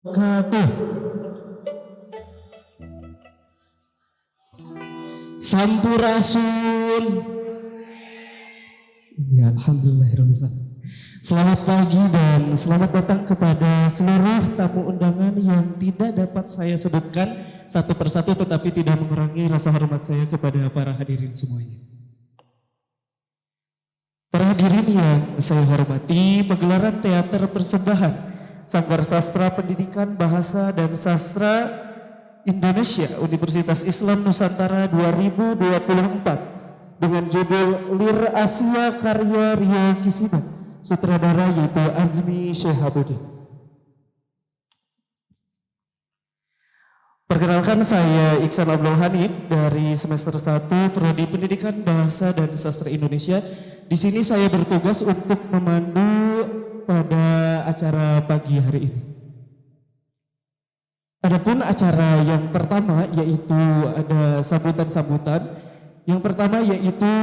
Katuh. Sampurasun. Ya, alhamdulillahirobbilalamin. Selamat pagi dan selamat datang kepada seluruh tamu undangan yang tidak dapat saya sebutkan satu persatu, tetapi tidak mengurangi rasa hormat saya kepada para hadirin semuanya. Para hadirin yang saya hormati, pegelaran teater persembahan Sanggar Sastra Pendidikan Bahasa dan Sastra Indonesia Universitas Islam Nusantara 2024 dengan judul Lir Asia karya Rio Kisida, sutradara yaitu Azmi Syihabuddin. Perkenalkan, saya Iksan Abdul Hanif dari semester 1 Prodi Pendidikan Bahasa dan Sastra Indonesia. Di sini saya bertugas untuk memandu pada acara pagi hari ini. Adapun acara yang pertama yaitu ada sambutan-sambutan. Yang pertama yaitu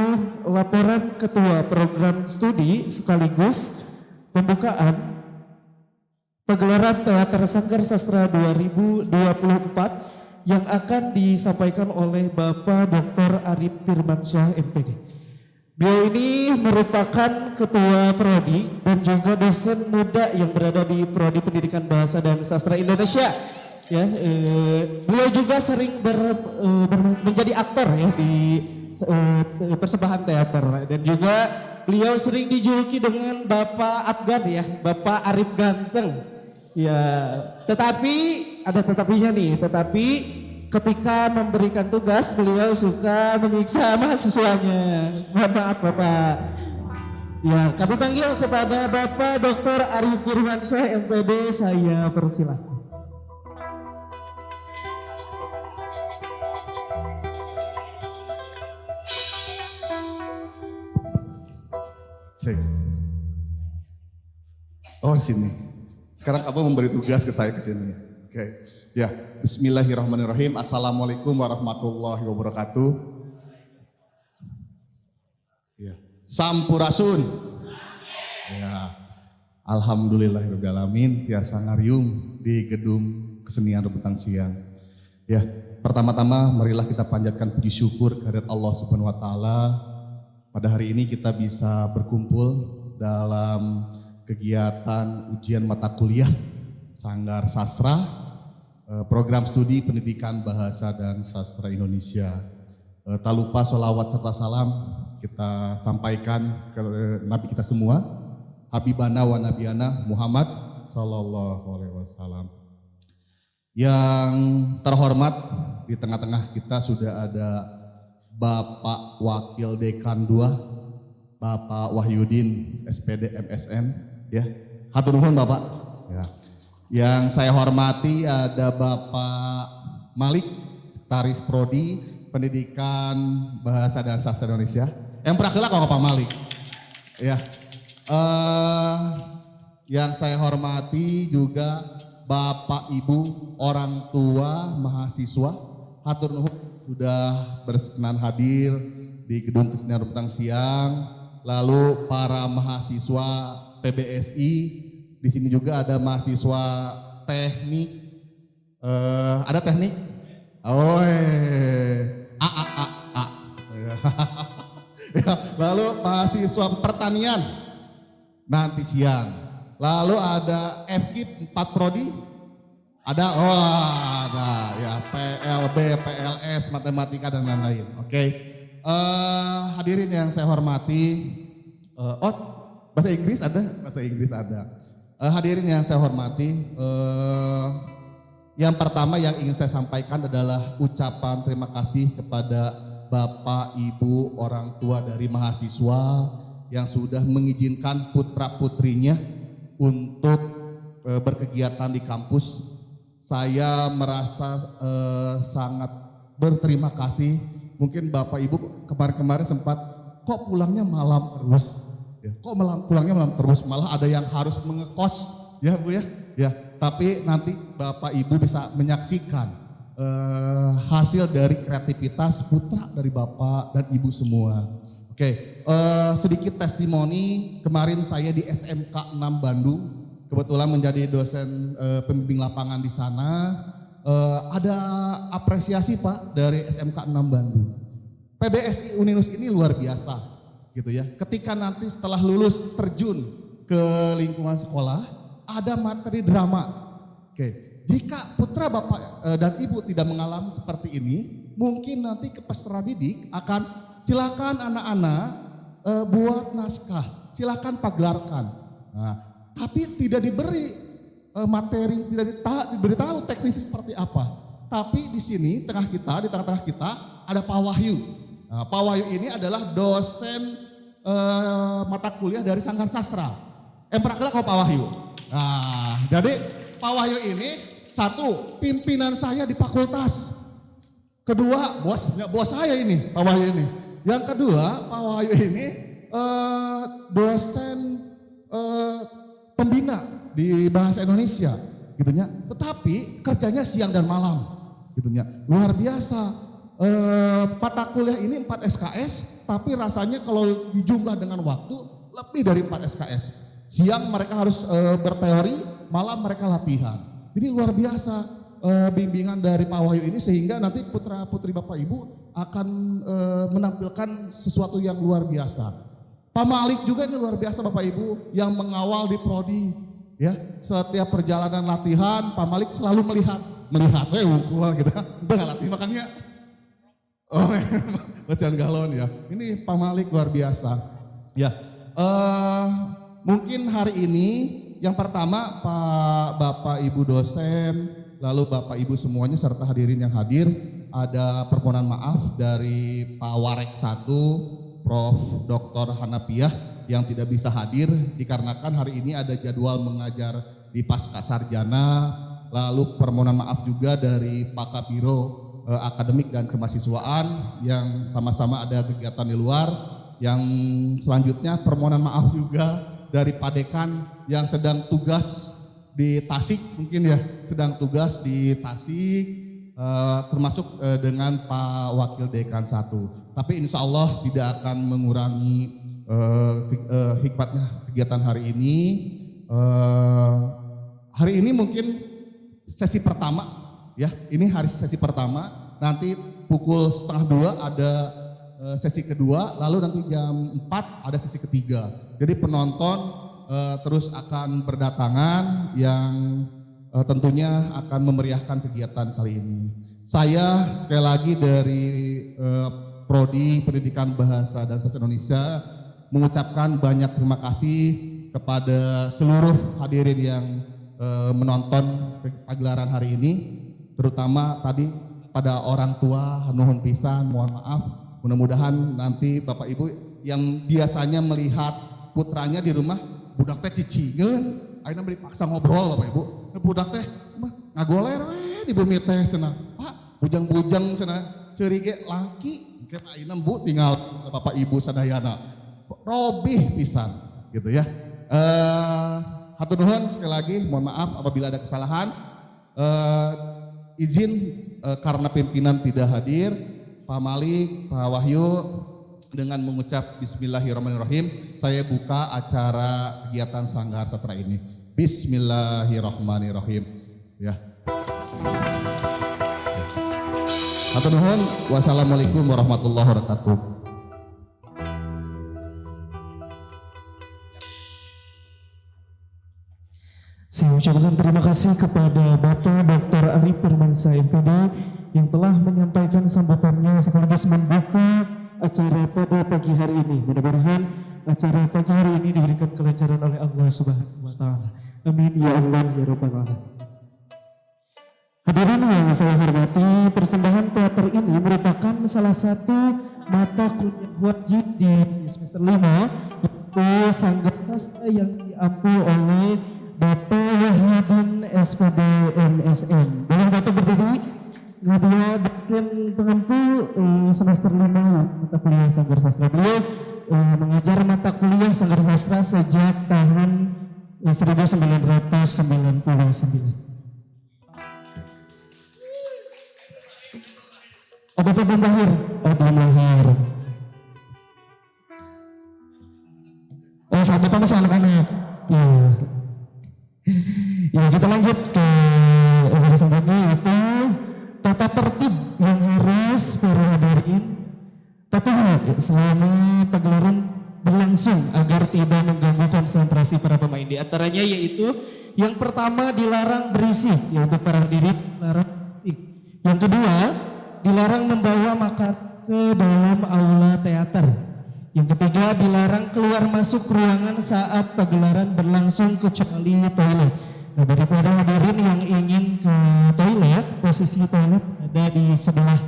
laporan ketua program studi sekaligus pembukaan pegelaran Teater Sanggar Sastra 2024 yang akan disampaikan oleh Bapak Dr. Arif Firmansyah MPD. Beliau ini merupakan ketua prodi dan juga dosen muda yang berada di Prodi Pendidikan Bahasa dan Sastra Indonesia. Ya, beliau juga sering menjadi aktor ya di persembahan teater, dan juga beliau sering dijuluki dengan Bapak Afgan ya, Bapak Arif Ganteng. Ya, tetapi ada tetapinya nih, tetapi ketika memberikan tugas beliau suka menyiksa mahasiswanya. Mohon maaf Bapak. Ya, kami panggil kepada Bapak Dr. Arif Firmansyah MPD, saya persilahkan. Cek. Oh, di sini. Sekarang kamu memberi tugas ke saya ke sini. Oke. Ya, bismillahirrahmanirrahim. Assalamualaikum warahmatullahi wabarakatuh. Ya, sampurasun. Ya, alhamdulillahirobbilalamin. Tiasa ngariung di gedung kesenian rebutan siang. Ya, pertama-tama marilah kita panjatkan puji syukur kehadirat Allah Subhanahu wa taala. Pada hari ini kita bisa berkumpul dalam kegiatan ujian mata kuliah Sanggar Sastra, program studi pendidikan bahasa dan sastra Indonesia. Tak lupa sholawat serta salam kita sampaikan ke Nabi kita semua, Habibana wa Nabiyana Muhammad Sallallahu Alaihi Wasallam. Yang terhormat, di tengah-tengah kita sudah ada Bapak Wakil Dekan 2, Bapak Wahyudin SPD MSN, ya. Hatur nuhun Bapak. Ya. Yang saya hormati ada Bapak Malik, Sekretaris Prodi Pendidikan Bahasa dan Sastra Indonesia. Yang perakhirlah kalau Pak Malik. Ya. Yang saya hormati juga Bapak Ibu orang tua mahasiswa. Hatur nuhun sudah berkenan hadir di gedung kesenian rebutan siang. Lalu para mahasiswa PBSI, di sini juga ada mahasiswa teknik, ada teknik, oh A. Ya, lalu mahasiswa pertanian nanti siang. Lalu ada FKIP 4 prodi. Ada ya PLB, PLS, matematika dan lain-lain. Oke. Hadirin yang saya hormati, bahasa Inggris ada? Bahasa Inggris ada. Hadirin yang saya hormati, yang pertama yang ingin saya sampaikan adalah ucapan terima kasih kepada Bapak, Ibu, orang tua dari mahasiswa yang sudah mengizinkan putra-putrinya untuk berkegiatan di kampus. Saya merasa sangat berterima kasih. Mungkin Bapak Ibu kemarin-kemarin sempat kok pulangnya malam terus, ya, pulangnya malam terus, malah ada yang harus mengekos, ya Bu ya. Ya, tapi nanti Bapak Ibu bisa menyaksikan hasil dari kreativitas putra dari Bapak dan Ibu semua. Oke, sedikit testimoni, kemarin saya di SMK 6 Bandung kebetulan menjadi dosen pembimbing lapangan di sana. Ada apresiasi Pak dari SMK 6 Bandung. PBSI Uninus ini luar biasa gitu ya. Ketika nanti setelah lulus terjun ke lingkungan sekolah, ada materi drama. Oke, jika putra Bapak dan Ibu tidak mengalami seperti ini, mungkin nanti ke peserta didik akan silakan anak-anak buat naskah, silakan pagelarkan. Nah, tapi tidak diberi materi, tidak diberitahu teknisnya seperti apa. Tapi di sini di tengah-tengah kita ada Pak Wahyu. Nah, Pak Wahyu ini adalah dosen mata kuliah dari Sanggar Sastra. Pernah kenal Pak Wahyu? Nah, jadi Pak Wahyu ini satu, pimpinan saya di fakultas. Kedua, bos saya ini, Pak Wahyu ini. Yang kedua, Pak Wahyu ini dosen pembina di bahasa Indonesia gitunya, tetapi kerjanya siang dan malam gitunya, luar biasa. Mata kuliah ini 4 SKS, tapi rasanya kalau dijumlah dengan waktu lebih dari 4 SKS. Siang mereka harus berteori, malam mereka latihan. Jadi luar biasa bimbingan dari Pak Wahyu ini, sehingga nanti putra putri Bapak Ibu akan menampilkan sesuatu yang luar biasa. Pak Malik juga ini luar biasa Bapak Ibu, yang mengawal di prodi. Ya, setiap perjalanan latihan Pak Malik selalu melihat ukul gitu. Udah nggak latih makanya. Oh, bacaan galon ya. Ini Pak Malik luar biasa. Ya, mungkin hari ini yang pertama Pak Bapak Ibu dosen, lalu Bapak Ibu semuanya serta hadirin yang hadir, ada permohonan maaf dari Pak Warek 1, Prof. Dr. Hanapiah yang tidak bisa hadir dikarenakan hari ini ada jadwal mengajar di Pasca Sarjana. Lalu permohonan maaf juga dari Pak Kabiro Akademik dan Kemahasiswaan yang sama-sama ada kegiatan di luar. Yang selanjutnya permohonan maaf juga dari Pak Dekan yang sedang tugas di Tasik, mungkin ya sedang tugas di Tasik, termasuk dengan Pak Wakil Dekan 1. Tapi insya Allah tidak akan mengurangi hikmatnya kegiatan hari ini. Hari ini mungkin sesi pertama ya, ini hari sesi pertama, nanti pukul 1:30 ada sesi kedua, lalu nanti jam 4 ada sesi ketiga. Jadi penonton terus akan berdatangan yang tentunya akan memeriahkan kegiatan kali ini. Saya sekali lagi dari Prodi Pendidikan Bahasa dan Sastra Indonesia mengucapkan banyak terima kasih kepada seluruh hadirin yang menonton pagelaran hari ini, terutama tadi pada orang tua nuhun pisan, mohon maaf. Mudah-mudahan nanti Bapak Ibu yang biasanya melihat putranya di rumah, budak teh cicingeun, ayeuna beri paksa ngobrol Bapak Ibu. Budak teh ngagoler we di bumi teh cenah. Pak, bujang-bujang cenah seuri ge laki, kita ayeuna Bu tinggal Bapak Ibu sadayana. Robih pisan gitu ya. Hatur nuhun sekali lagi, mohon maaf apabila ada kesalahan. Izin karena pimpinan tidak hadir, Pak Malik, Pak Wahyu, dengan mengucap Bismillahirrahmanirrahim, saya buka acara kegiatan Sanggar Sastra ini. Bismillahirrahmanirrahim. Ya. Hatur nuhun. Wassalamualaikum warahmatullahi wabarakatuh. Saya ucapkan terima kasih kepada Bapak Dr. Arif Firmansyah MPD yang telah menyampaikan sambutannya sekaligus membuka acara pada pagi hari ini. Mudah-mudahan acara pagi hari ini diberikan kelancaran oleh Allah Subhanahu wa Ta'ala. Amin ya Allah ya Rabbal Alamin. Hadirin yang saya hormati, persembahan teater ini merupakan salah satu mata kuliah wajib di semester 5, yaitu Sanggar Sastra yang diampu oleh Bapak Wahyudin SPD MSN. Boleh Bapak berdiri? Dia dosen pengampu semester 5 mata kuliah Sanggar Sastra. Beliau mengajar mata kuliah Sanggar Sastra sejak tahun 1999. Oh, Bapak belum lahir? Oh, belum lahir. Oh, sahabat masih anak-anak. Ya. selama pagelaran berlangsung agar tidak mengganggu konsentrasi para pemain. Di antaranya yaitu yang pertama dilarang berisik, ya untuk para hadirin dilarang berisik. Yang kedua dilarang membawa makanan ke dalam aula teater. Yang ketiga dilarang keluar masuk ruangan saat pagelaran berlangsung kecuali toilet. Nah, daripada hadirin yang ingin ke toilet, posisi toilet ada di sebelah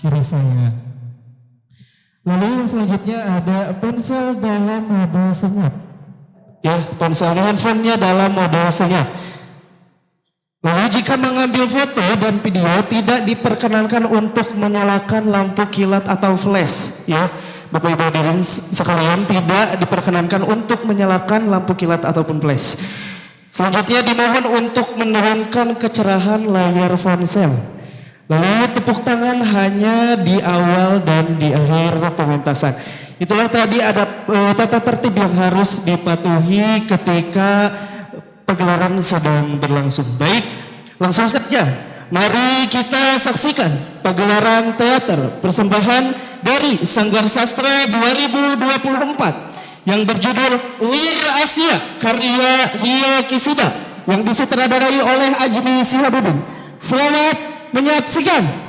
kiri saya. Lalu yang selanjutnya ada ponsel dalam mode senyap. Ya, ponsel handphonenya dalam mode senyap. Lalu jika mengambil foto dan video tidak diperkenankan untuk menyalakan lampu kilat atau flash. Ya, Bapak Ibu hadirin sekalian tidak diperkenankan untuk menyalakan lampu kilat ataupun flash. Selanjutnya dimohon untuk menurunkan kecerahan layar ponsel. Lalu tepuk tangan hanya di awal dan di akhir pementasan. Itulah tadi ada tata tertib yang harus dipatuhi ketika pagelaran sedang berlangsung. Baik, langsung saja. Mari kita saksikan pagelaran teater persembahan dari Sanggar Sastra 2024 yang berjudul Lir Asia karya Rio Kisida yang disutradarai oleh Ajmi Sihabudin. Selamat menyaksikan.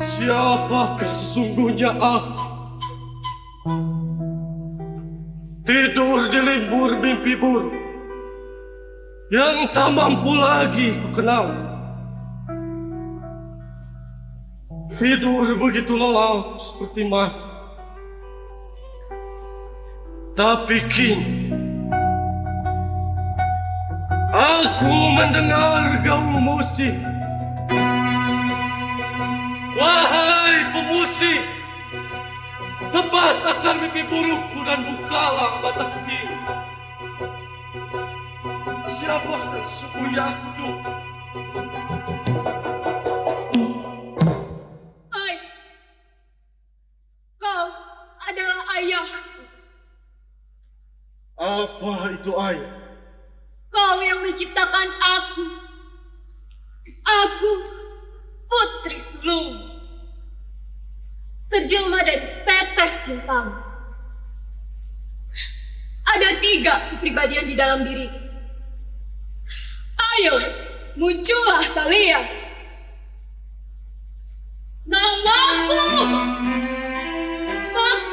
Siapakah sesungguhnya aku? Tidur di limbur mimpi buruk yang tak mampu lagi ku kenal. Tidur begitu lelap seperti mati. Tapi kini aku mendengar gaung musik. Wahai pemusik, tebas akan mimpi burukku dan bukalah mata kini. Siapakah sesungguhnya aku? Kau adalah ayahku. Apa itu ayah? Kau yang menciptakan aku. Aku putri sulung. Terjelma dari setetes cintamu. Ada 3 kepribadian di dalam diriku. Ayo, muncullah kalian. Namaku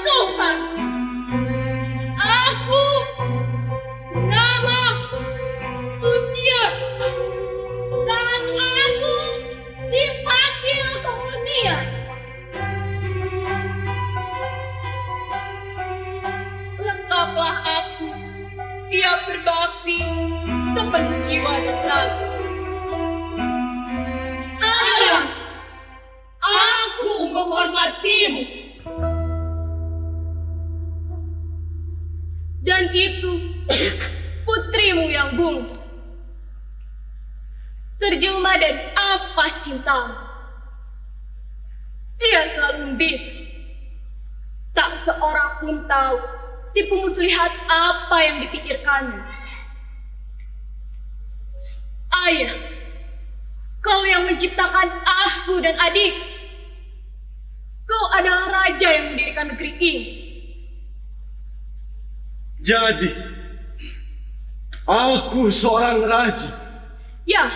Tuhan. Aku nama Ujian. Dan aku dipanggil kemudian. Lengkaplah aku, ia berbakti sepenuh jiwa dan raga. Ayah, aku menghormatimu. Dan itu putrimu yang bungsu, terjelma dari ampas cintamu. Dia selalu membisu. Tak seorang pun tahu tipu muslihat apa yang dipikirkannya. Ayah, kau yang menciptakan aku dan adik. Kau adalah raja yang mendirikan negeri ini. Jadi, aku seorang raja. Ya,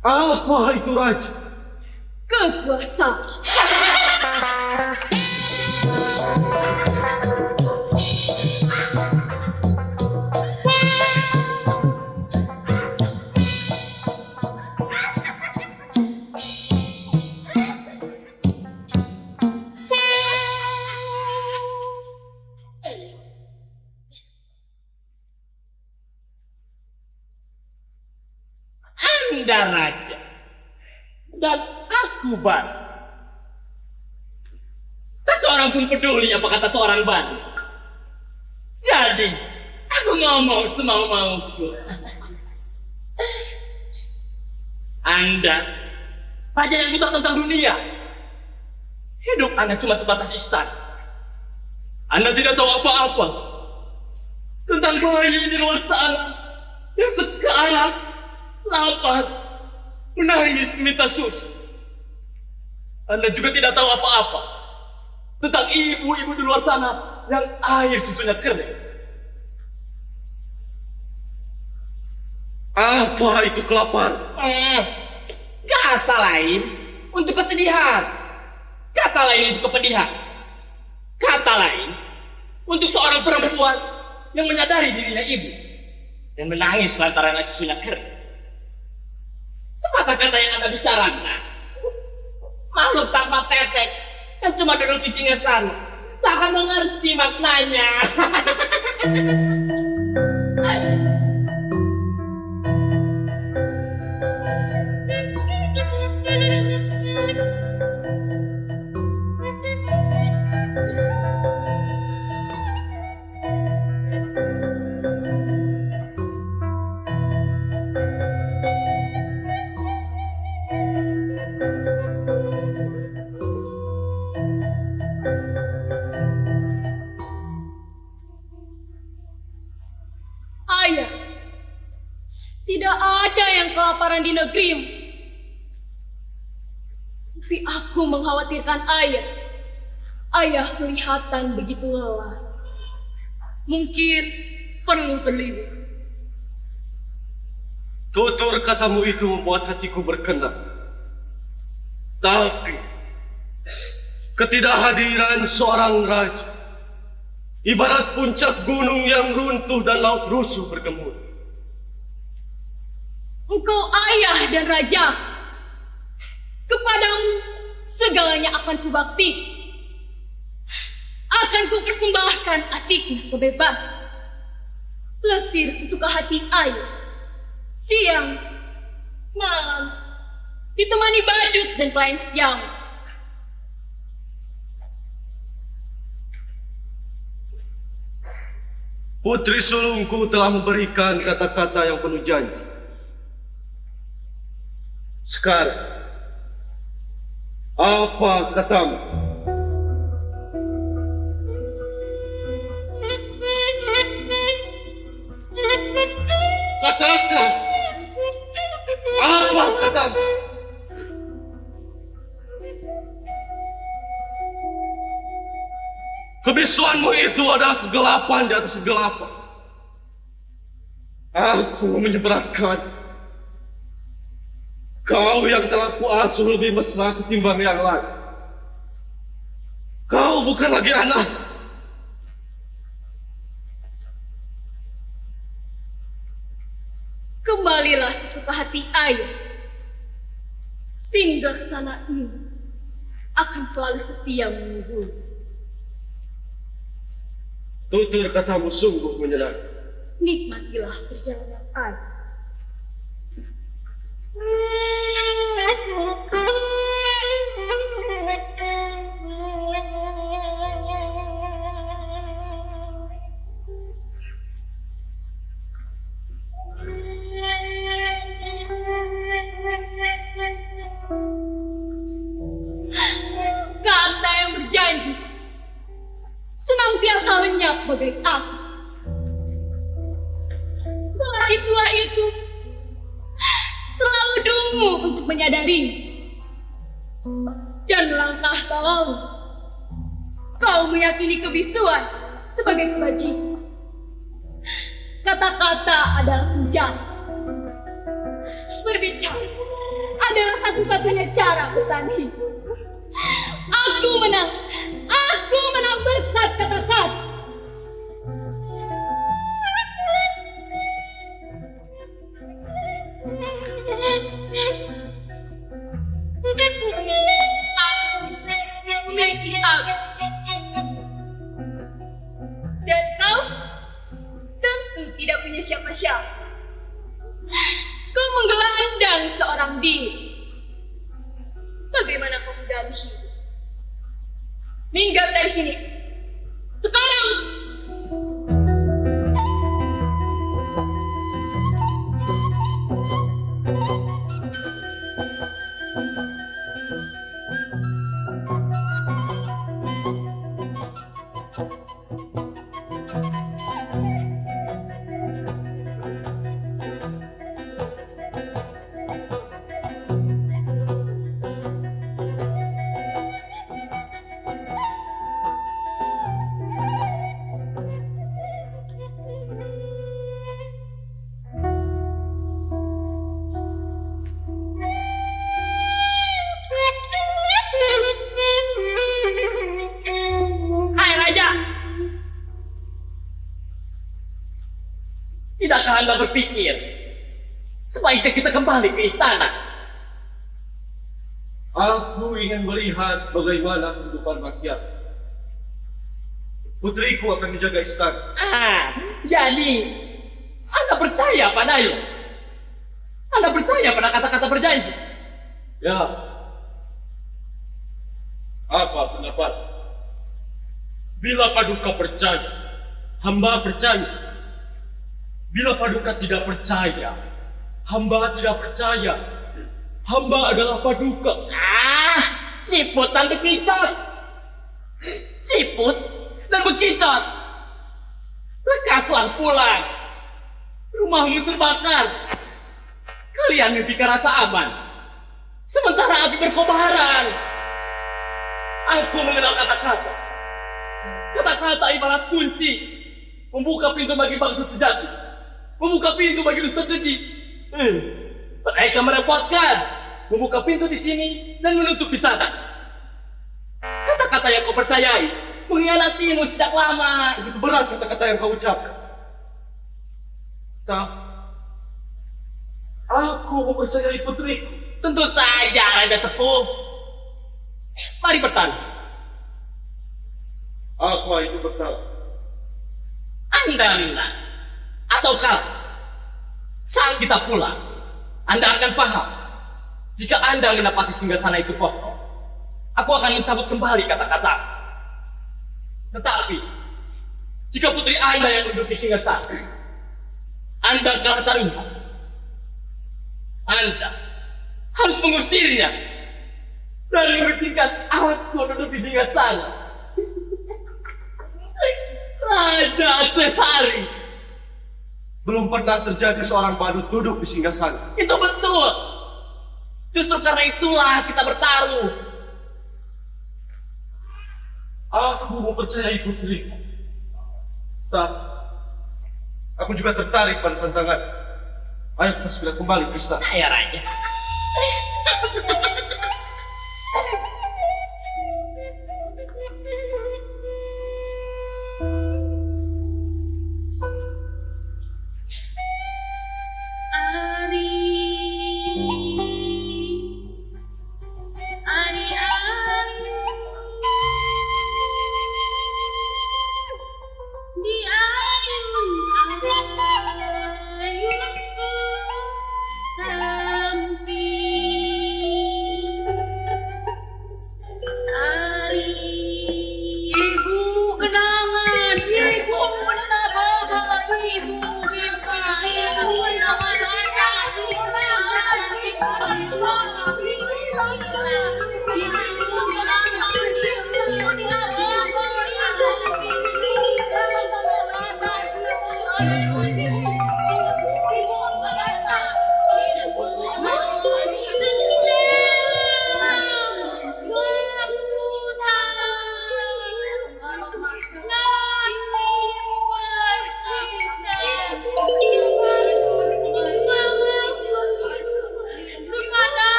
Apa itu raja? kekuasaan. Anda raja dan aku ban. Tak seorang pun peduli apa kata seorang ban. Jadi aku ngomong semau-mauku. Anda raja yang buta tentang dunia. Hidup Anda cuma sebatas istana. Anda tidak tahu apa-apa tentang bayi di luar sana yang sekarang lapar, menangis minta susu. Anda juga tidak tahu apa-apa tentang ibu-ibu di luar sana yang air susunya kering. Apa itu kelaparan? Kata lain untuk kesedihan, kata lain untuk kepedihan, kata lain untuk seorang perempuan yang menyadari dirinya ibu dan menangis lantaran air susunya kering. Sepatah kata yang Anda bicarakan, makhluk tanpa tetek yang cuma duduk di singgasana tak akan mengerti maknanya. Ayah, tidak ada yang kelaparan di negerimu. Tapi aku mengkhawatirkan ayah. Ayah kelihatan begitu lelah. Mungkin perlu berlindung. Tutur katamu itu membuat hatiku berkenan. Tapi Ketidakhadiran seorang raja ibarat puncak gunung yang runtuh dan laut rusuh bergemuruh. Engkau ayah dan raja. Kepadamu segalanya akan kubakti. Akan kupersembahkan asiknya kebebasan. Plesir sesuka hati air. Siang, malam, ditemani badut dan pelayan setiamu. Putri sulungku telah memberikan kata-kata yang penuh janji. Sekarang, apa katamu? Katakan, apa katamu? Kebisuanmu itu adalah kegelapan di atas kegelapan. Aku menyeberangkan. Kau yang telah kuasuh lebih mesra ketimbang yang lain. Kau bukan lagi anak. Kembalilah sesuka hati ayah. Singgasana ini akan selalu setia menunggu. Tutur katamu sungguh menyenangkan. Nikmatilah perjalanan ayah. Kata yang berjanji senantiasa lenyap bagai api. Lelaki tua itu terlalu dungu untuk menyadarinya. Dan langkah tolong kau meyakini kebisuan sebagai kebajikan. Kata-kata adalah senjata. Berbicara adalah satu-satunya cara bertahan hidup. Aku menang berkat kata-kata. Aku memiliki aku. Dan kau tentu tidak punya siapa-siapa. Kau menggelandang seorang diri. Bagaimana kau menjalani hidup? Minggat dari sini. Sekarang. Tidakkah Anda berpikir sebaiknya kita kembali ke istana? Aku ingin melihat bagaimana kehidupan rakyat. Putriku akan menjaga istana. Jadi Anda percaya padayo? Anda percaya pada kata-kata berjanji? Ya. Apa pendapat? Bila Paduka percaya, hamba percaya. Bila Paduka tidak percaya, hamba tidak percaya. Hamba adalah Paduka. Siput dan bekicot. Siput dan bekicot. Lekaslah pulang. Rumahmu terbakar. Kalian mimpikan rasa aman, sementara api berkobaran. Aku mengenal kata-kata. Kata-kata ibarat kunci, membuka pintu bagi bangsa sejati, membuka pintu bagi dusta keji. Mereka merepotkan, membuka pintu di sini dan menutup di sana. kata-kata yang kau percayai mengkhianatimu sejak lama. Begitu berat kata-kata yang kau ucapkan. Tak, aku mempercayai putriku. Tentu saja Raja Sepuh. Mari bertanya. Apa itu bertanya? Anda atau kau? Saat kita pulang, Anda akan paham. Jika Anda mendapati singgasana itu kosong, aku akan mencabut kembali kata-kata. Tetapi, jika putri Anda yang duduk di singgasana, Anda kalah taruhan. Anda harus mengusirnya dan mengizinkan aku duduk di singgasana. Raja Sehari. Belum pernah terjadi seorang badut duduk di singgasana. Itu betul. Justru karena itulah kita bertaruh. Aku mempercayai putriku. Tak, aku juga tertarik pada tantangan. Ayo kita segera kembali ke istana. Saya Raja.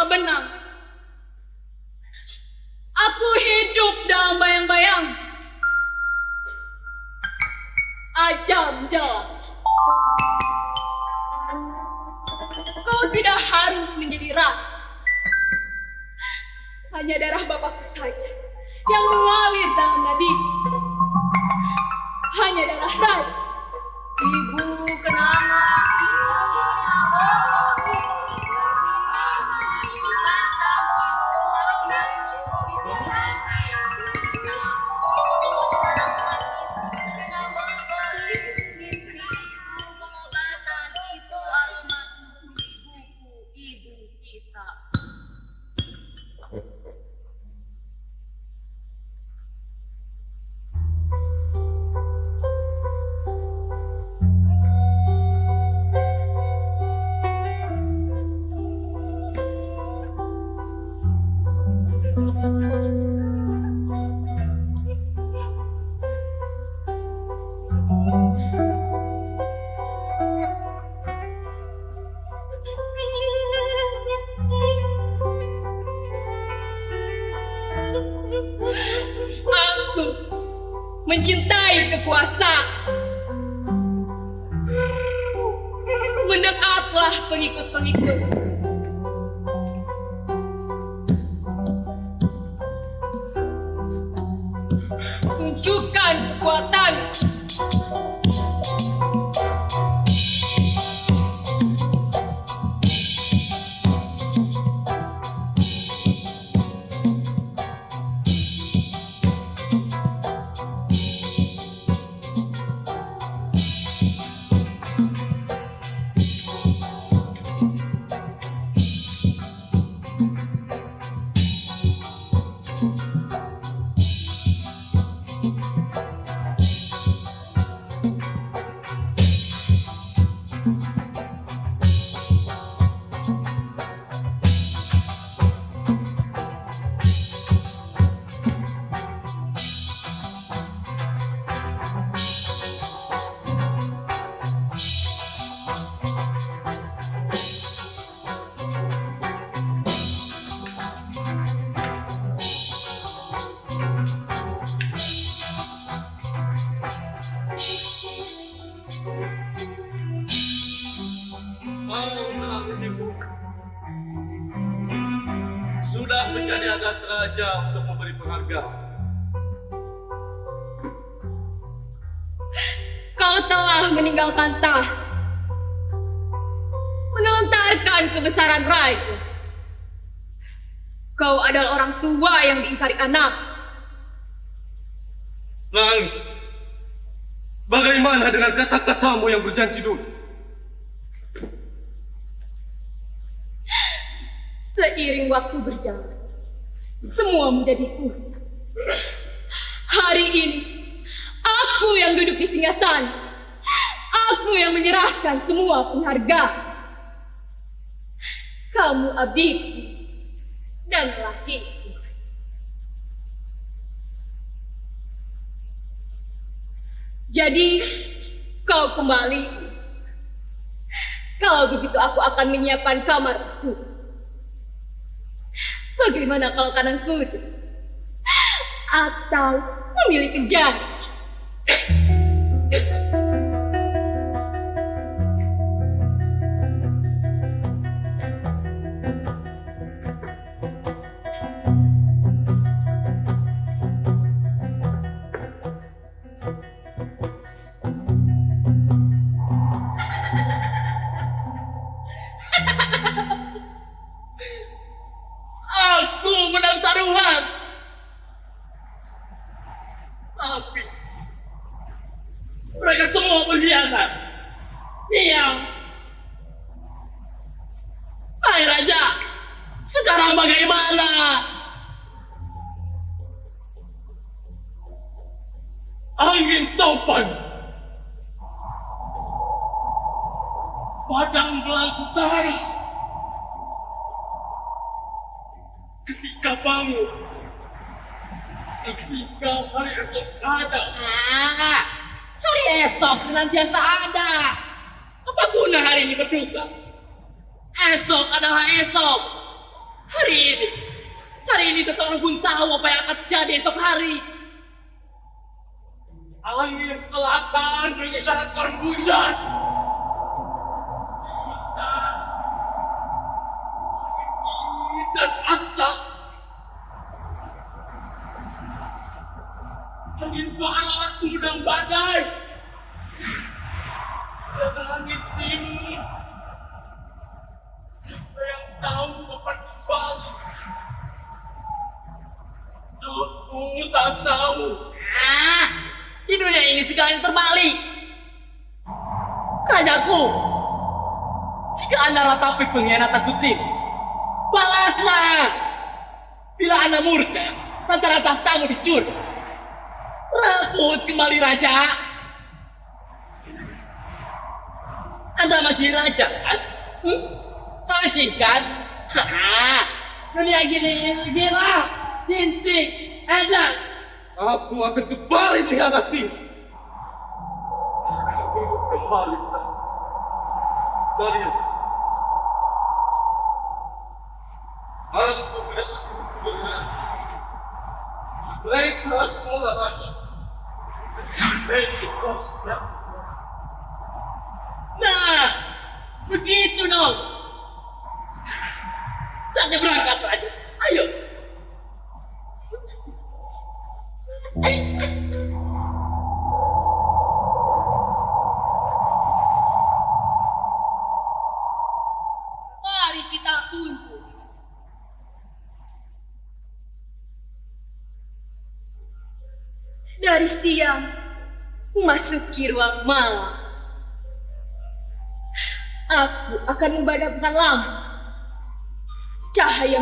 Benang. Aku hidup dalam bayang-bayang. Ajam jalan. Kau tidak harus menjadi ratu. Hanya darah bapakku saja yang mengalir dalam nadiku. Hanya darah raja. Ibu kenangan. Aku mencintai kekuasaan. Mendekatlah pengikut-pengikut. Tunjukkan kekuatan. hayat raja untuk memberi penghargaan. Kau telah meninggalkan tahta, melontarkan kebesaran raja. Kau adalah orang tua yang diingkari anak. Lalu, bagaimana dengan kata-katamu yang berjanji dulu? Seiring waktu berjalan, semua menjadi kurang. Hari ini, aku yang duduk di singgasana. Aku yang menyerahkan semua penghargaan. Kamu abdiku dan lakiku. Jadi, kau kembali. Kalau begitu aku akan menyiapkan kamarku. Bagaimana kalau kanan kuda? Atau memilih kejam? Aku menang taruhan. Tapi mereka semua berkhianat. Sial. Hai Raja, sekarang bagaimana? Angin topan. Padang belantara. Ketika bangun, ketika hari esok ada. Hari esok senantiasa ada. Apa guna hari ini berduka? Esok adalah esok. Hari ini seseorang pun tahu apa yang akan terjadi esok hari. Angin selatan mengisyaratkan hujan. Dan asap. Angin barat mengundang badai. Dan langit timur. Siapa yang tahu kapan kembali? Aku tak tahu. Di dunia ini segalanya terbalik. Rajaku, jika Anda ratapi pengkhianatan putri, balaslah. Bila Anda murka, rata-rata tahtamu dicuri. Rebut kembali raja. Anda masih raja kan? Masih kan? Dunia gila, tintik, edan. Aku akan kembali mengkhianati. Aku kembali dari aku bersyukur. Mereka selaras. Mereka selaras. Nah, begitu dong. Saatnya berangkat raja. Ayo. Mari kita tunggu. Dari siang memasuki ruang malam, aku akan memadamkan lampu. Cahaya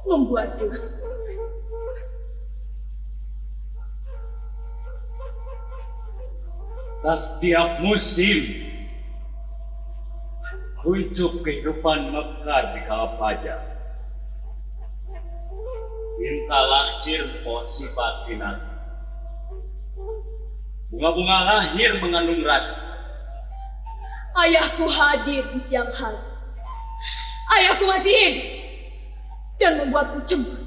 membuat dus. Setiap musim kuncup kehidupan mekar di kala fajar. Cinta lahir pohon sifat binatang. Bunga-bunga lahir mengandung ratu. Ayahku hadir di siang hari. Ayahku mati hidup dan membuatku cemas.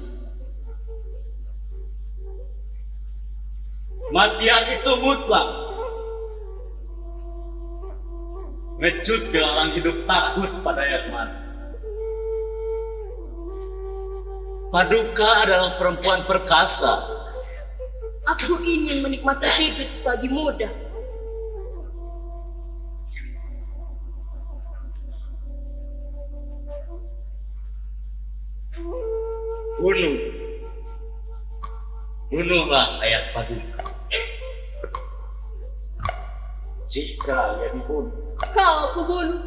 Kematian itu mutlak. Ngecut bila orang hidup takut pada air mata. Paduka adalah perempuan perkasa. Aku ingin menikmati hidup selagi muda. Bunuhlah ayah Paduka. Jika ia dibunuh, Kau kubunuh.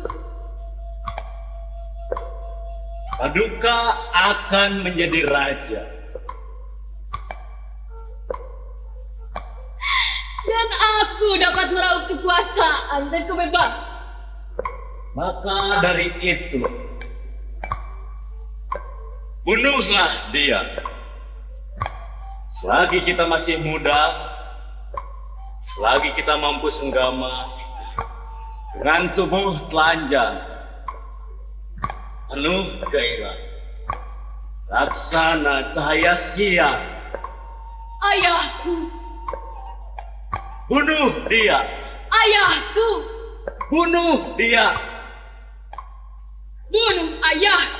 Paduka akan menjadi raja. Dan aku dapat meraup kekuasaan dan kebebasan. Maka dari itu, bunuhlah dia. Selagi kita masih muda, selagi kita mampu senggama, dengan tubuh telanjang, penuh gairah, laksana cahaya siang, Ayahku, bunuh dia, ayahku, bunuh dia. bunuh ayahku.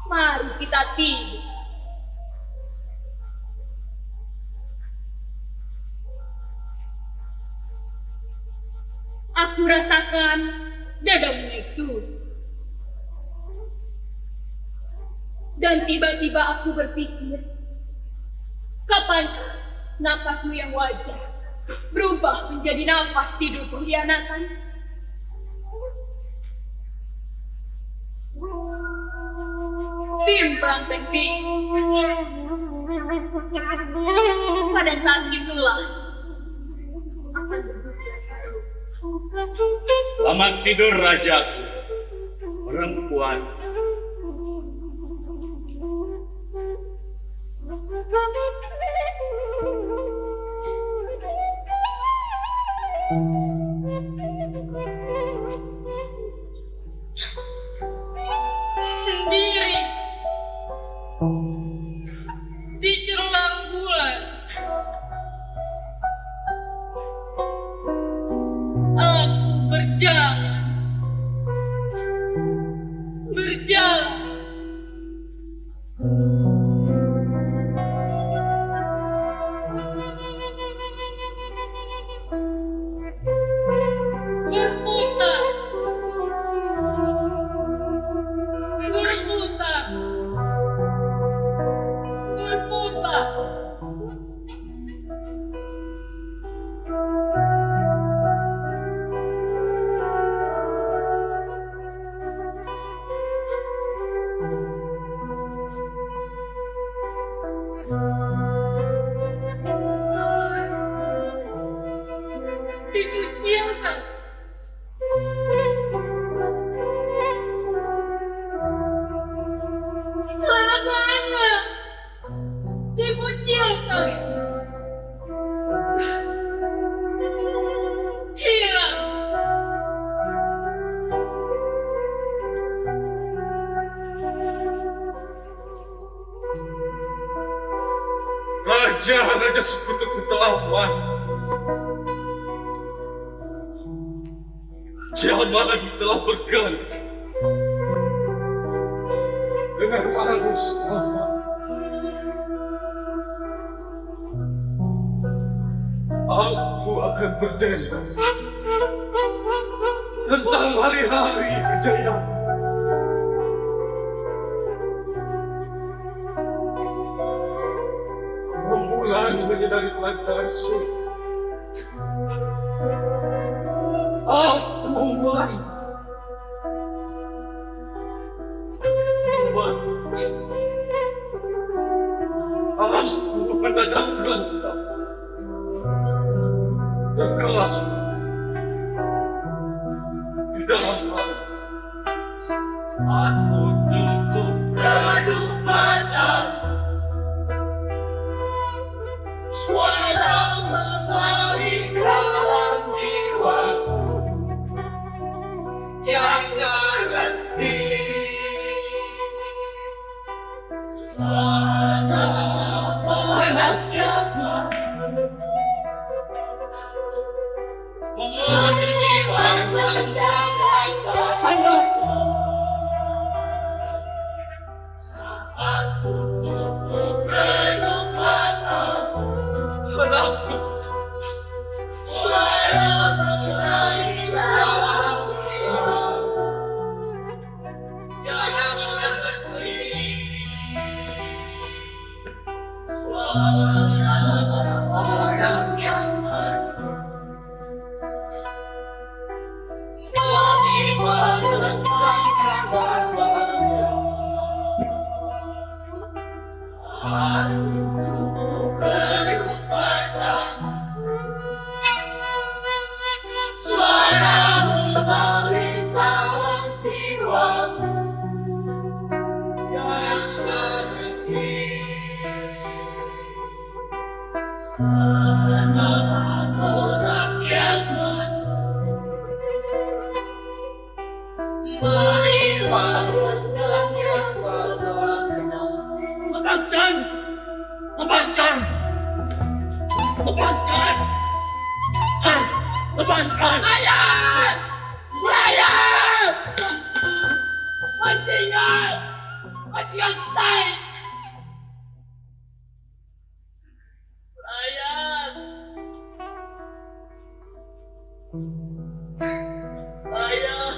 Mari kita tidur. Aku rasakan dadamu itu. Dan tiba-tiba aku berpikir, kapan napasmu yang wajar berubah menjadi napas tidur pengkhianatan? Timbang penting. Pada saat itulah akan berbuka. Selamat tidur rajaku, perempuan. Sendiri di cerlang bulan aku berjalan berputar dikucilkan. Selamanya dikucilkan. Hilang. Raja sekutuku telah mati. Zaman telah berganti dengan arus lama. Aku akan berdenda tentang hari-hari kejayaan. Memulai dari pelajaran sulit. Aku memulai aku mendatangkan kegelapan di dalam hati. Aku tutup redup mata, suara mengalir dalam jiwa yang terhenti. Lepaskan! Lepaskan! Lepaskan! Lepaskan! Layan! Layan! Pantingan! Pantingan tay! Layan! Layan!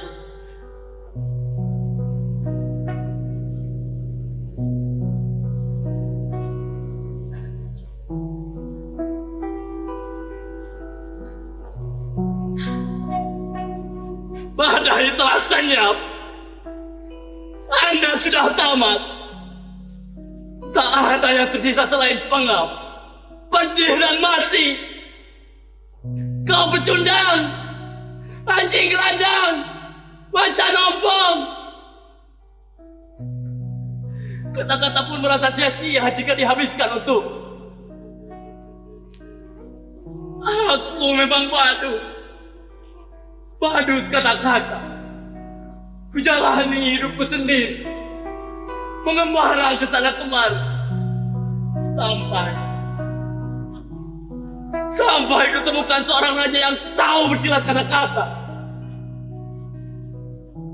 Badai telah senyap. Anda sudah tamat. Tak ada yang tersisa selain pengap, pedih dan mati. Kau pecundang, anjing gelandang, macan ompong. Kata-kata pun merasa sia-sia jika dihabiskan untuk aku memang badut kata-kata. Kujalani hidupku sendiri, mengembara ke sana kemari, sampai ketemukan seorang raja yang tahu bersilat kata-kata.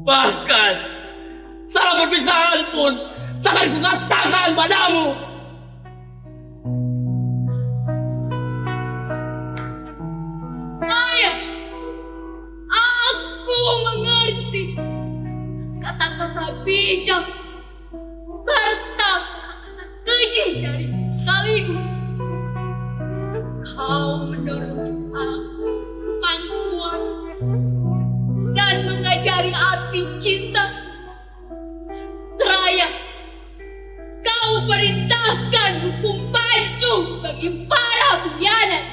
Bahkan salah perpisahan pun takkan kukatakan padamu. Ayah, aku mengerti kata-kata bijak serta kata keji dari sekaligus. Kau mendorong aku ke pangkuan dan mengajari arti cinta. Seraya kau perintahkan hukum pancung bagi para pengkhianat.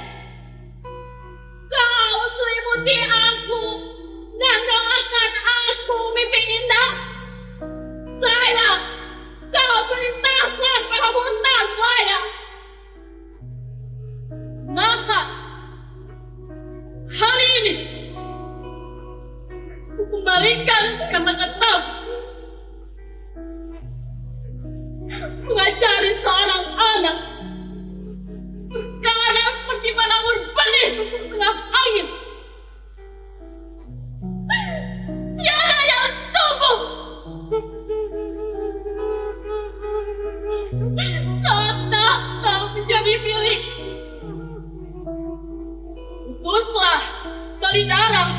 Kau selimuti aku dan doakan aku mimpi indah. Saya, kau perintahkan pada hutang saya. Maka hari ini aku kembalikan kata-kata mengajari seorang anak karena seperti melamun benih tengah angin. Tiada yang tumbuh. Kata kau menjadi milik. Putuslah dari darah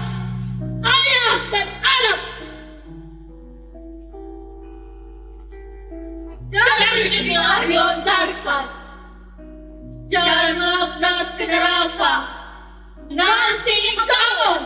ayah dan anak. Dan jadilah dilontarkan. Jangan melangkah ke neraka. Nanti kau.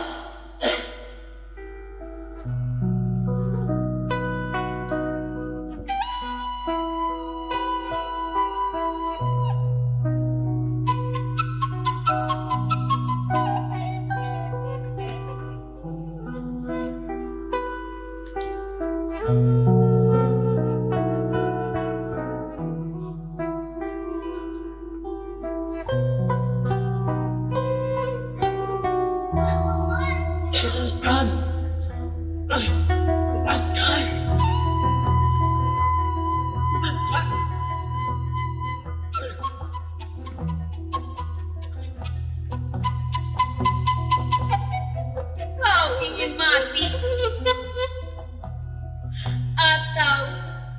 mati? Atau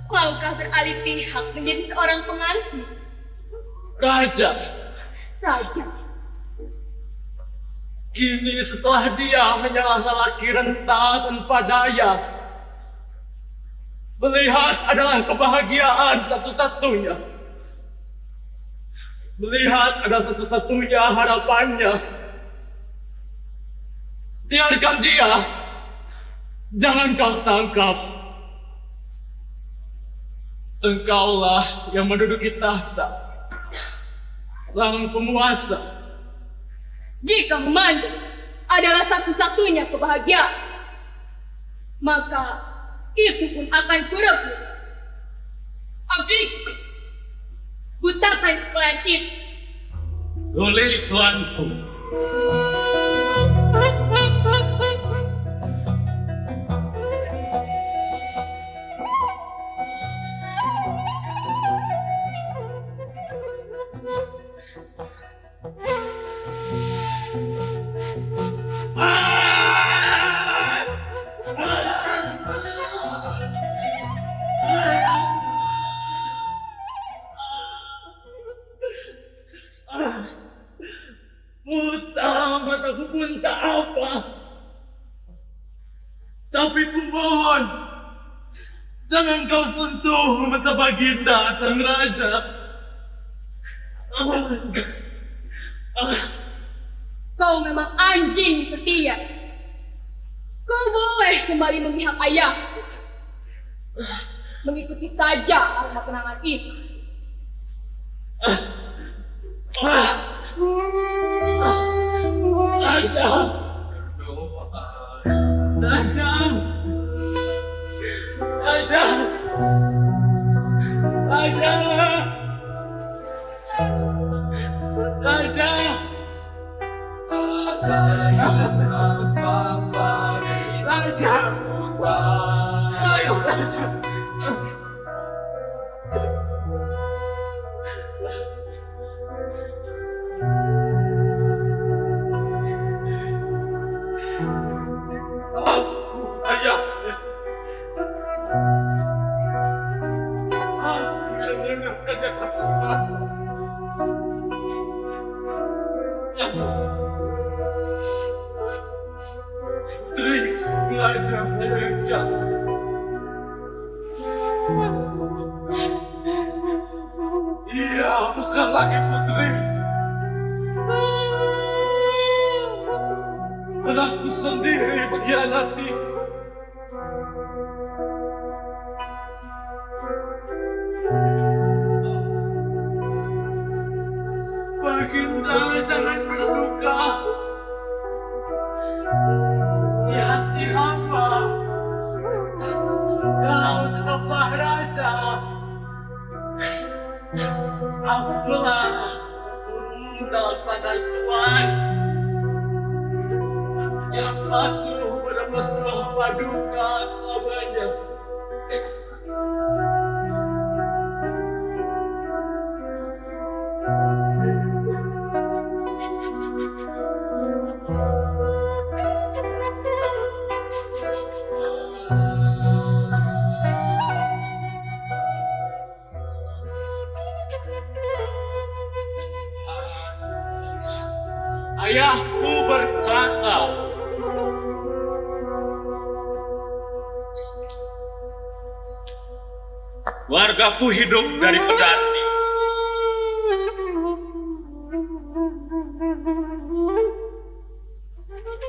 maukah beralih pihak menjadi seorang pengantin? Raja, Raja, kini setelah dia hanyalah lelaki renta tanpa daya, melihat adalah kebahagiaan satu-satunya. Melihat adalah satu-satunya harapannya. Biarkan dia. Jangan kau tangkap. Engkaulah yang menduduki tahta, sang penguasa. jika memandu adalah satu-satunya kebahagiaan, maka itu pun akan kurebut. Abdi, butakan iklan itu. Boleh tuanku. Buta, mataku pun tak apa. Tapi kumohon, jangan kau sentuh mata baginda sang raja. Kau memang anjing setia. Kau boleh kembali memihak ayahku. Mengikuti saja alma kenangan itu. Iya, bukan lagi putri. Anakku sendiri mengkhianati. Baginda, jangan berduka. Di hati hamba, kau tetaplah raja. Aku telah meninggal pada Tuhan yang patuh pada sebuah paduka selamanya. Ayahku berkata, wargaku hidup dari pedati.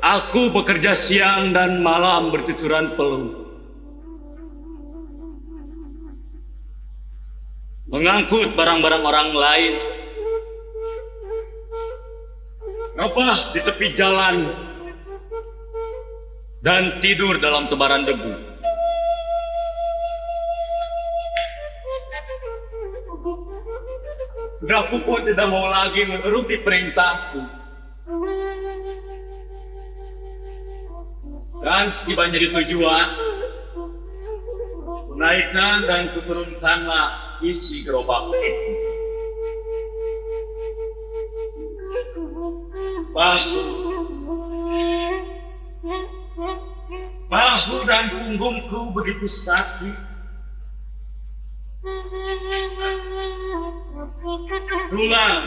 Aku bekerja siang dan malam bercucuran peluh, mengangkut barang-barang orang lain, ngepah di tepi jalan, dan tidur dalam tebaran debu. Aku pun tidak mau lagi menuruti perintahku. Dan setibanya di tujuan, menaikkan dan kuturunkanlah isi gerobak itu. Basuh, Bahu dan punggungku begitu sakit. Tulang,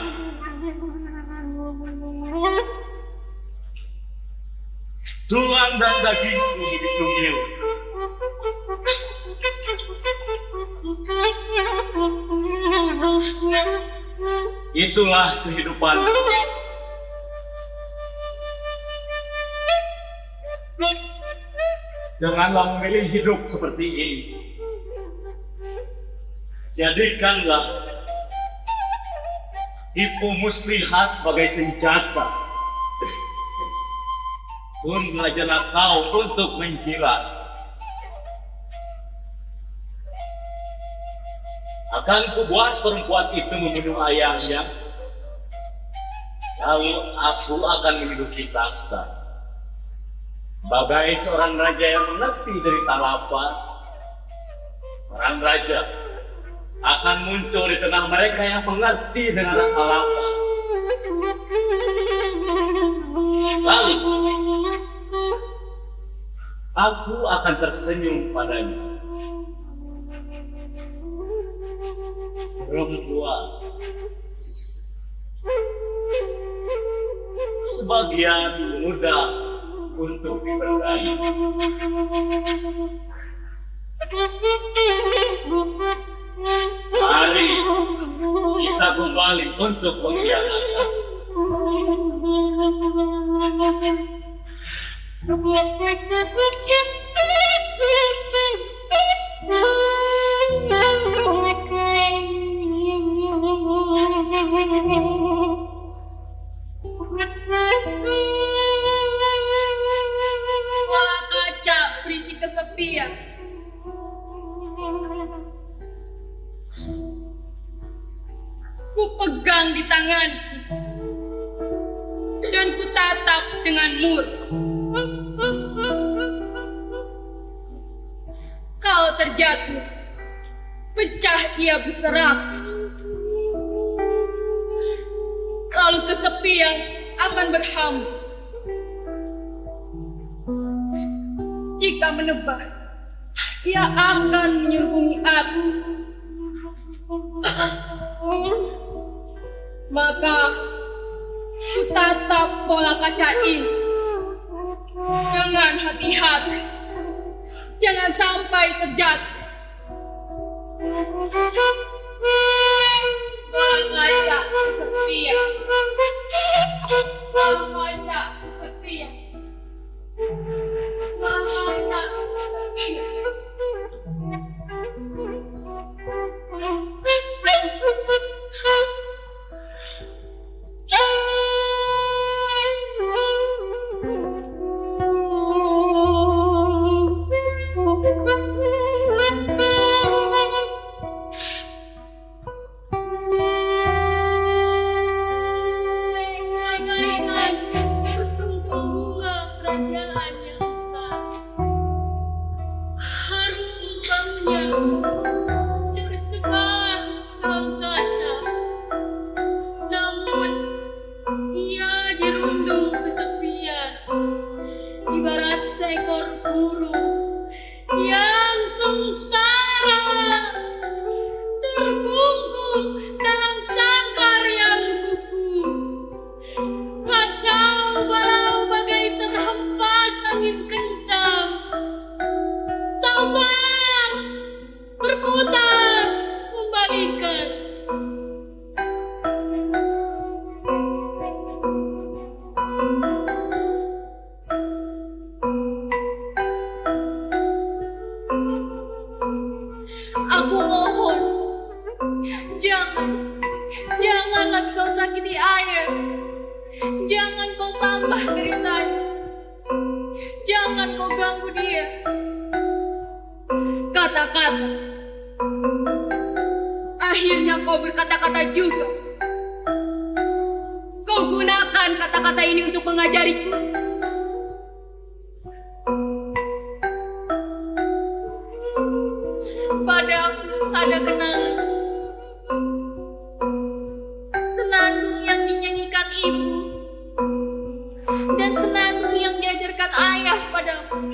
tulang dan dagingku begitu ngilu. Itulah kehidupan. Janganlah memilih hidup seperti ini. Jadikanlah tipu muslihat sebagai senjata. Pun belajarlah kau untuk menjilat. Akan sebuah perempuan itu membunuh ayahnya, lalu aku akan menduduki takhta. Bagai seorang raja yang mengerti derita lapar, orang raja akan muncul di tengah mereka yang mengerti dengan rasa lapar. Lalu aku akan tersenyum padanya. Perempuan, sebagian mudah untuk diberdaya. Mari kita kembali untuk mengiyakan. Bola kaca berisi kesepian. Ku pegang di tanganku dan ku tatap dengan murka. Kau terjatuh, pecah ia berserak. Lalu kesepian akan berhamba. Jika menebak, ia akan menyerbuki aku. Maka ku tatap bola kaca ini dengan hati-hati. Jangan sampai terjatuh. Bola kaca setia. Bola kaca setia. Bola kaca setia. Ibarat seekor burung yang sengsara terbungkuk dalam sangkar yang kuku. Kacau balau bagai terhempas angin kencang. Tambah berputar membalikan. Aku mohon, jangan lagi kau sakiti ayah. Jangan kau tambah deritanya. Jangan kau ganggu dia. Katakan, akhirnya kau berkata-kata juga. Kau gunakan kata-kata ini untuk mengajariku. Padaku ada kenangan senandung yang dinyanyikan ibu dan senandung yang diajarkan ayah padaku.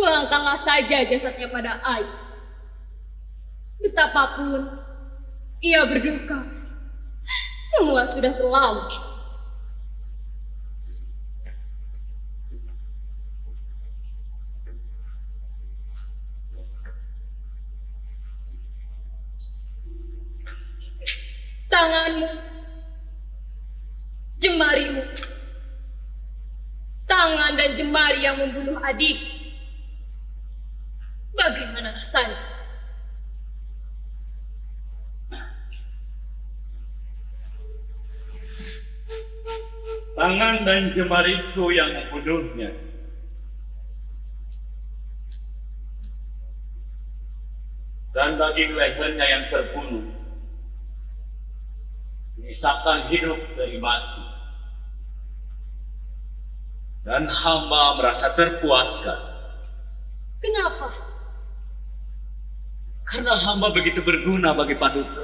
Pulangkanlah saja jasadnya pada ayah. Betapapun ia berduka, semua sudah terlalu. Tanganmu, jemarimu, tangan dan jemari yang membunuh adik. Bagaimana rasanya? Tangan dan jemariku yang membunuhnya. Dan bagi lehernya yang terbunuh, memisahkan hidup dari mati. Dan hamba merasa terpuaskan. Kenapa? Karena hamba begitu berguna bagi Paduka.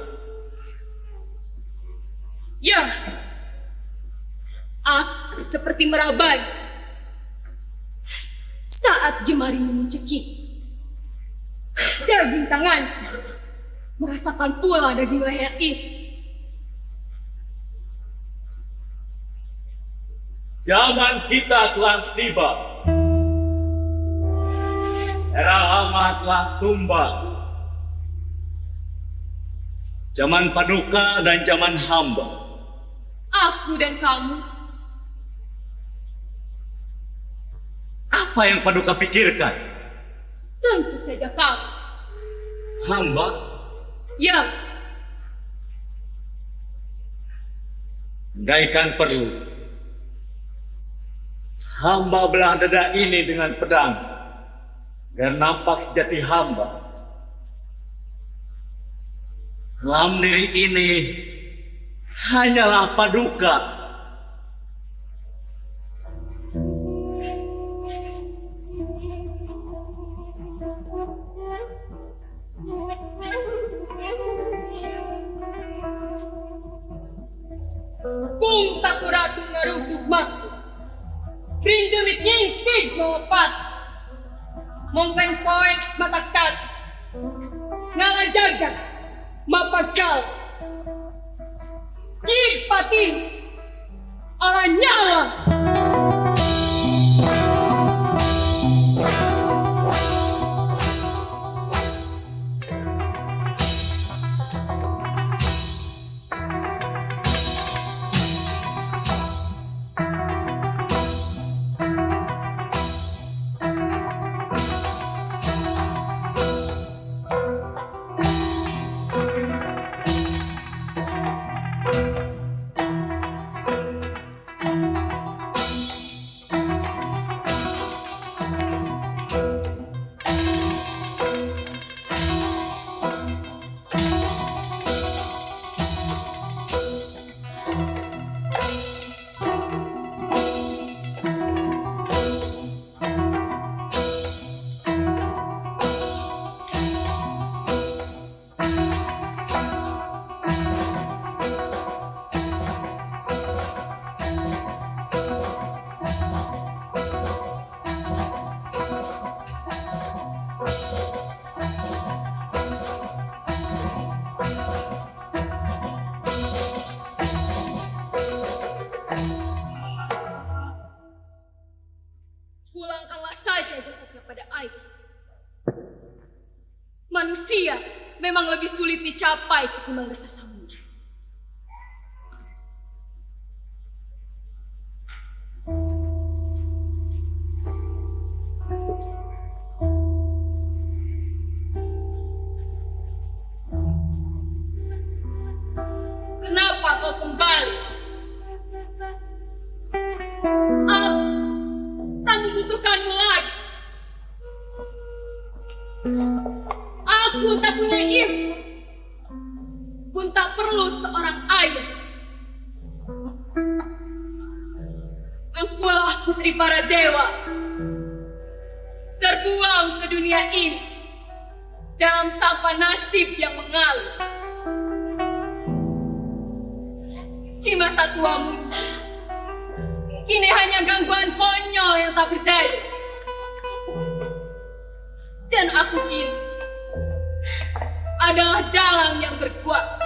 Ya, aku seperti merabai saat jemarimu mencekik. Daging tangan merasakan pula daging leher itu. Zaman kita telah tiba. Era amat telah tumbang. Zaman Paduka dan zaman hamba. Aku dan kamu. Apa yang Paduka pikirkan? Tentu saja kamu. Hamba? Ya, Andaikan perlu, hamba belah dada ini dengan pedang, biar nampak sejati hamba. Dalam diri ini hanyalah Paduka. kung takuratu narubuh maku. Rindu mitjingkig mawapat. Mongkeng poek mataktat. Ngalajagat mapagkal. Jig pati. Ala nyala. Pulangkanlah saja jasadnya pada air. Manusia memang lebih sulit dicapai ketimbang dasar samudra. Kenapa kau kembali? Aku tak membutuhkanmu lagi. Aku tak punya ibu, pun tak perlu seorang ayah. Engkaulah putri para dewa, terbuang ke dunia ini dalam sampah nasib yang mengalir. Di masa tuamu, kini hanya gangguan konyol yang tak berdaya. Dan aku ini adalah dalang yang berkuasa.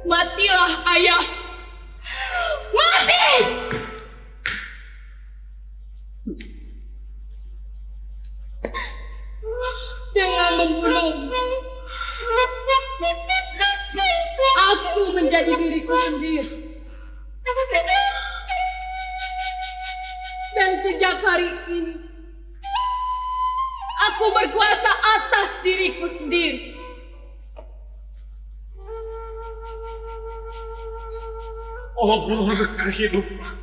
Matilah ayah. Mati! Dengan membunuhmu, aku menjadi diriku sendiri. Dan sejak hari ini, aku berkuasa atas diriku sendiri. Obor kehidupan.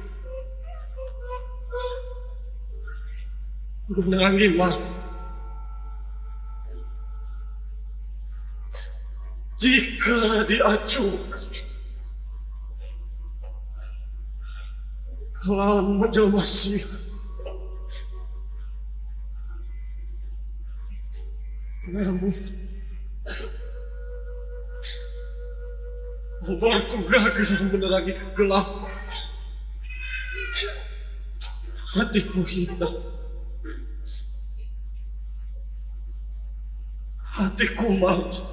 Menerangilah. Jika diacukan telah menjelma siang, namun oborku gagal menerangi kegelapan. Hatiku hitam, hatiku malu.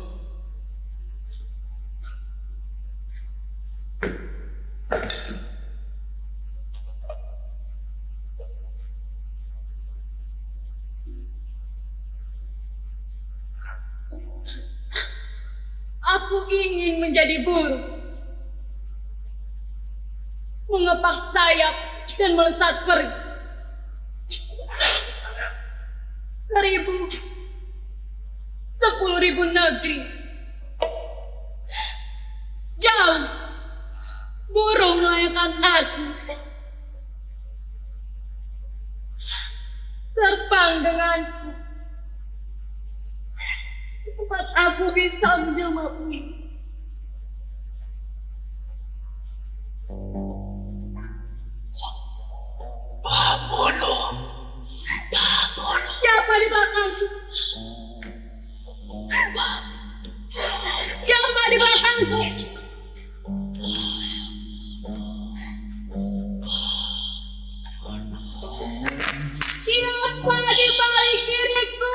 Aku ingin menjadi burung, mengepak sayap dan melesat pergi. 10.000 negeri, jauh burung melayakkan aku, terbang denganku. Tempat aku bisa menjelma pulih. Siapa di belakangku? Siapa di belakangku? Siapa di balik diriku?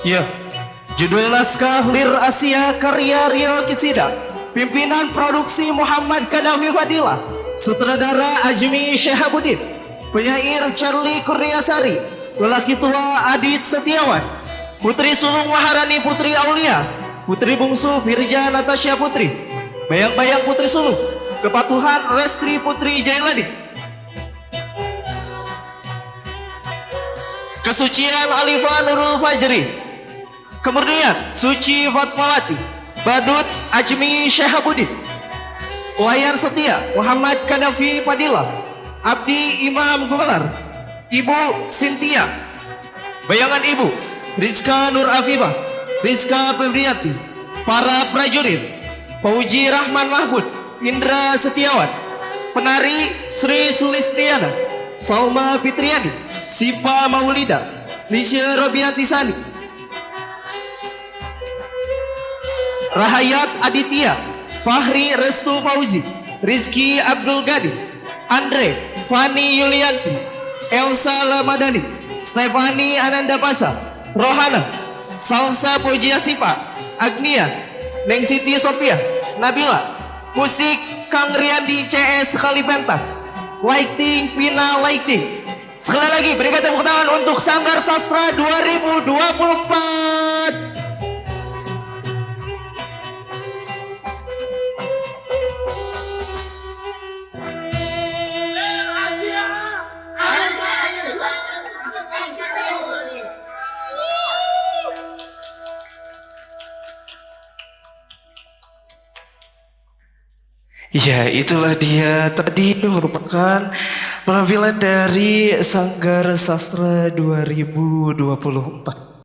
Ya, judul naskah Lir Asia karya Rio Kisida, pimpinan produksi Muhammad Kadafi Fadilah, sutradara Ajmi Syihabuddin, penyair Charlie Kurniasari, lelaki tua Adit Setiawan, putri sulung Maharani Putri Aulia, putri bungsu Firja Natasha Putri, bayang-bayang putri sulung Kepatuhan Restri Putri Jailani, kesucian Alifah Nurul Fajri, kemurnian Suci Fatmawati, badut Ajmi Syihabuddin, wayan setia Muhammad Kadafi Fadilah, abdi Imam Gumelar, Ibu Sintia, bayangan Ibu Rizka Nur Afifah, Rizka Febriati, para prajurit Pauji Rahman Mahmud, Indra Setiawan, penari Sri Sulistiana, Salma Fitriani, Sipa Maulida, Lisha Robianti Sani, Rahayat Aditya, Fahri Restu Fauzi, Rizky Abdul Ghani, Andre Fani Yulianti, Elsa Lamadani, Stefani Ananda Pasa, Rohana, Salsa Pojia Sifa, Agnia, Neng Siti Sophia, Nabila, musik Kang Riyandi CS Kalipentas, Lighting, Pina Lighting. Sekali lagi berikan tepuk tangan untuk Sanggar Sastra 2024. Ya, itulah dia tadi merupakan penampilan dari Sanggar Sastra 2024.